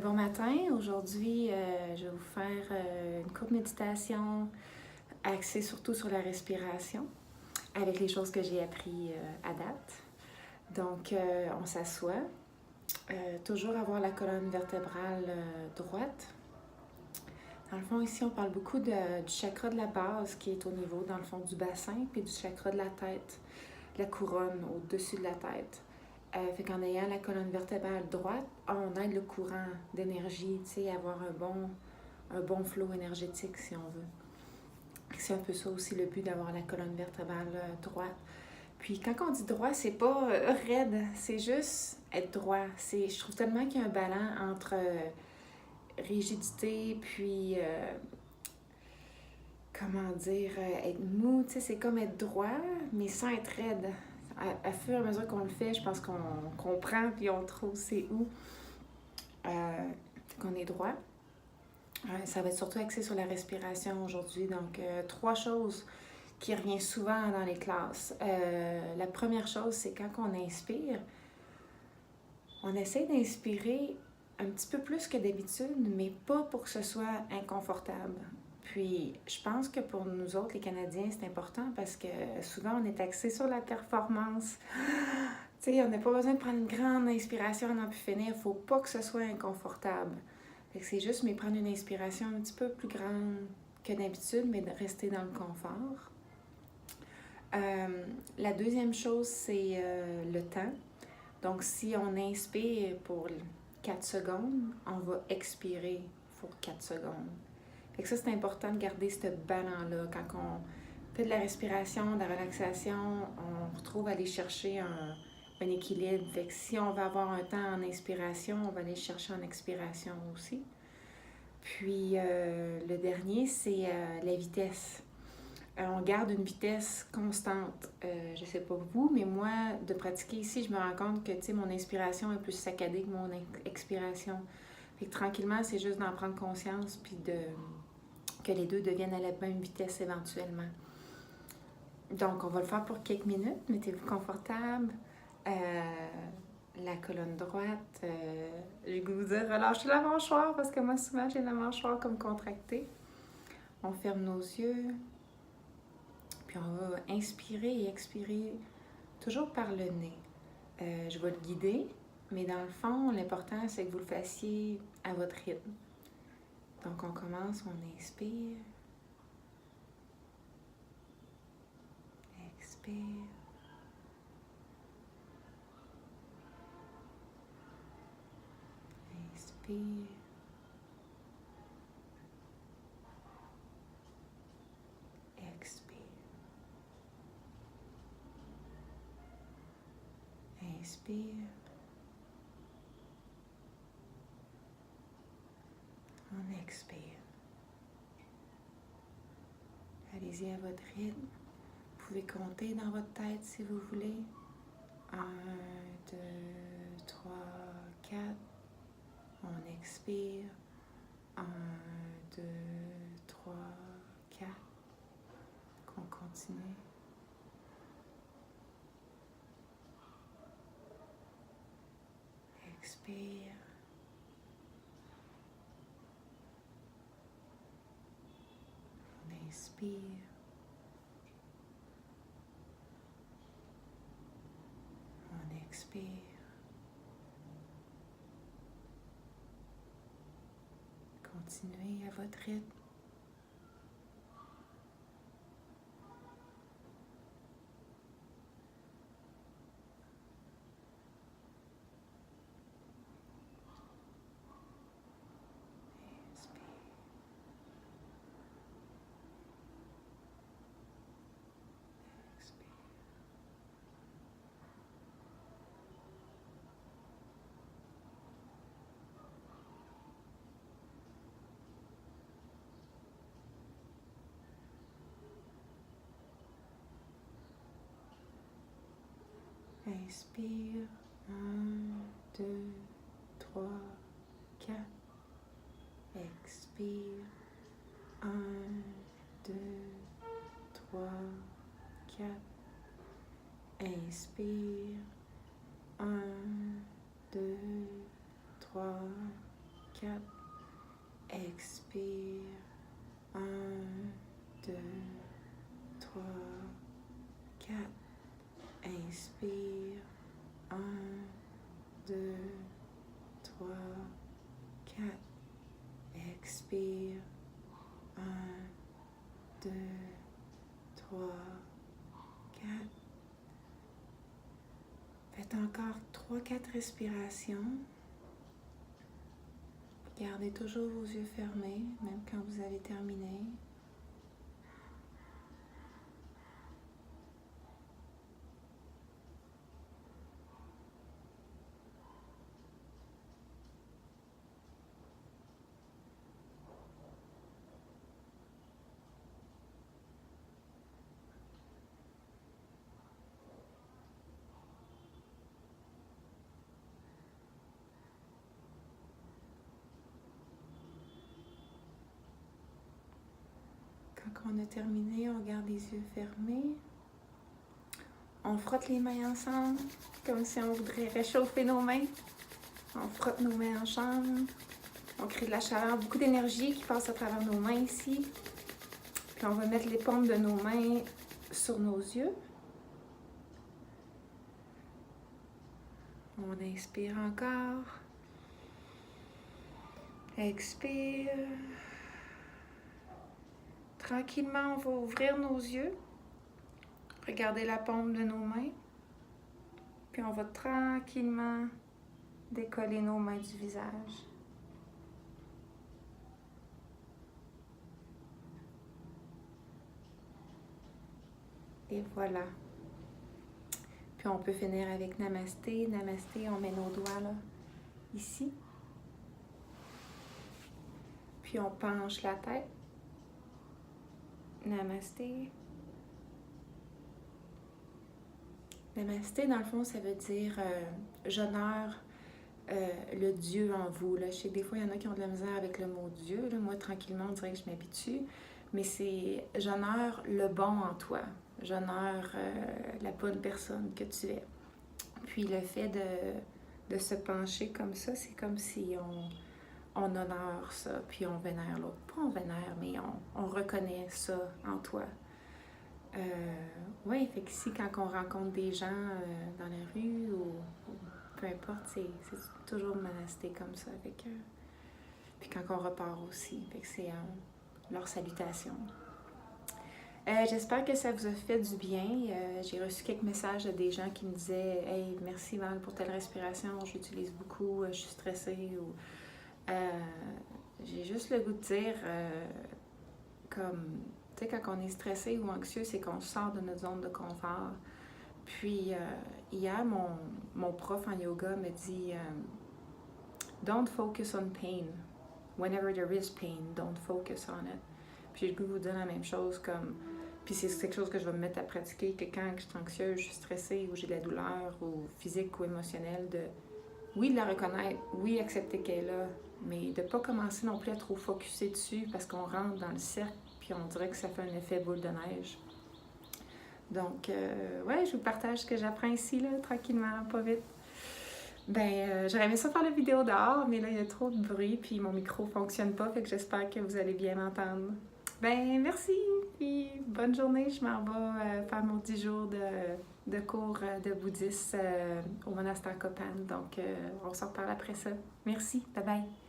Bon matin, aujourd'hui je vais vous faire une courte méditation axée surtout sur la respiration avec les choses que j'ai appris à date. Donc on s'assoit, toujours avoir la colonne vertébrale droite. Dans le fond ici on parle beaucoup du chakra de la base qui est au niveau dans le fond du bassin puis du chakra de la tête, la couronne au-dessus de la tête. Fait qu'en ayant la colonne vertébrale droite, on aide le courant d'énergie, tu sais, à avoir un bon flow énergétique, si on veut. C'est un peu ça aussi le but d'avoir la colonne vertébrale droite. Puis quand on dit droit, c'est pas raide, c'est juste être droit. Je trouve tellement qu'il y a un ballon entre rigidité, puis comment dire, être mou, tu sais, c'est comme être droit, mais sans être raide. À fur et à mesure qu'on le fait, je pense qu'on comprend puis on trouve c'est où qu'on est droit. Ça va être surtout axé sur la respiration aujourd'hui. Donc, trois choses qui reviennent souvent dans les classes. La première chose, c'est quand on inspire, on essaie d'inspirer un petit peu plus que d'habitude, mais pas pour que ce soit inconfortable. Puis, je pense que pour nous autres, les Canadiens, c'est important parce que souvent, on est axé sur la performance. Tu sais, on n'a pas besoin de prendre une grande inspiration à n'en plus finir. Il ne faut pas que ce soit inconfortable. Fait que c'est juste, mais prendre une inspiration un petit peu plus grande que d'habitude, mais de rester dans le confort. La deuxième chose, c'est le temps. Donc, si on inspire pour 4 secondes, on va expirer pour 4 secondes. Fait que ça, c'est important de garder ce ballon-là. Quand on fait de la respiration, de la relaxation, on retrouve à aller chercher un équilibre. Fait que si on va avoir un temps en inspiration, on va aller chercher en expiration aussi. Puis le dernier, c'est la vitesse. On garde une vitesse constante. Je ne sais pas vous, mais moi, de pratiquer ici, je me rends compte que mon inspiration est plus saccadée que mon expiration. Fait que tranquillement, c'est juste d'en prendre conscience puis que les deux deviennent à la même vitesse éventuellement. Donc, on va le faire pour quelques minutes. Mettez-vous confortable. La colonne droite. J'ai goût de vous dire relâchez la mâchoire parce que moi, souvent, j'ai la mâchoire comme contractée. On ferme nos yeux. Puis on va inspirer et expirer toujours par le nez. Je vais le guider, mais dans le fond, l'important, c'est que vous le fassiez à votre rythme. Donc, on commence, on inspire. Expire. Inspire. Expire. Inspire. On expire. Allez-y à votre rythme. Vous pouvez compter dans votre tête si vous voulez. 1, 2, 3, 4. On expire. 1, 2, 3, 4. On continue. Expire. On inspire. On expire. Continuez à votre rythme. Inspire. 1, 2, 3, 4. Expire. 1, 2, 3, 4. Inspire. 1, 2, 3, 4. Expire. 1, 2, 3, 4. Inspire. 1, 2, 3, 4. Expire. 1, 2, 3, 4. Faites encore 3-4 respirations. Gardez toujours vos yeux fermés, même quand vous avez terminé. Quand on a terminé, on garde les yeux fermés. On frotte les mains ensemble, comme si on voudrait réchauffer nos mains. On frotte nos mains ensemble. On crée de la chaleur, beaucoup d'énergie qui passe à travers nos mains ici. Puis on va mettre les paumes de nos mains sur nos yeux. On inspire encore. Expire. Tranquillement, on va ouvrir nos yeux. Regardez la paume de nos mains. Puis on va tranquillement décoller nos mains du visage. Et voilà. Puis on peut finir avec Namasté. Namasté, on met nos doigts là, ici. Puis on penche la tête. Namasté. Namasté, dans le fond, ça veut dire j'honore le Dieu en vous. Là. Je sais que des fois, il y en a qui ont de la misère avec le mot Dieu. Là. Moi, tranquillement, on dirait que je m'habitue. Mais c'est j'honore le bon en toi. J'honore la bonne personne que tu es. Puis le fait de se pencher comme ça, c'est comme si on honore ça, puis on vénère l'autre. Pas on vénère, mais on reconnaît ça en toi. Oui, fait qu'ici, quand on rencontre des gens dans la rue ou peu importe, c'est toujours manasté comme ça. Fait que, puis quand on repart aussi, fait que c'est leur salutation. J'espère que ça vous a fait du bien. J'ai reçu quelques messages de des gens qui me disaient « Hey, merci Val pour telle respiration, j'utilise beaucoup, je suis stressée. » ou j'ai juste le goût de dire, comme, tu sais, quand on est stressé ou anxieux, c'est qu'on sort de notre zone de confort. Puis, hier, mon prof en yoga me dit « Don't focus on pain. Whenever there is pain, don't focus on it. » Puis j'ai le goût de vous dire la même chose, comme... Puis c'est quelque chose que je vais me mettre à pratiquer, que quand je suis anxieuse, je suis stressée, ou j'ai de la douleur, ou physique ou émotionnelle, de, oui, de la reconnaître, oui, accepter qu'elle est là, mais de ne pas commencer non plus à trop focusser dessus, parce qu'on rentre dans le cercle, puis on dirait que ça fait un effet boule de neige. Donc, ouais, je vous partage ce que j'apprends ici, là, tranquillement, pas vite. J'aurais aimé ça faire la vidéo dehors, mais là, il y a trop de bruit, puis mon micro ne fonctionne pas, fait que j'espère que vous allez bien m'entendre. Merci, puis bonne journée. Je m'en vais faire mon 10 jours de cours de bouddhisme au monastère Kopan. Donc, on se reparle après ça. Merci, bye bye.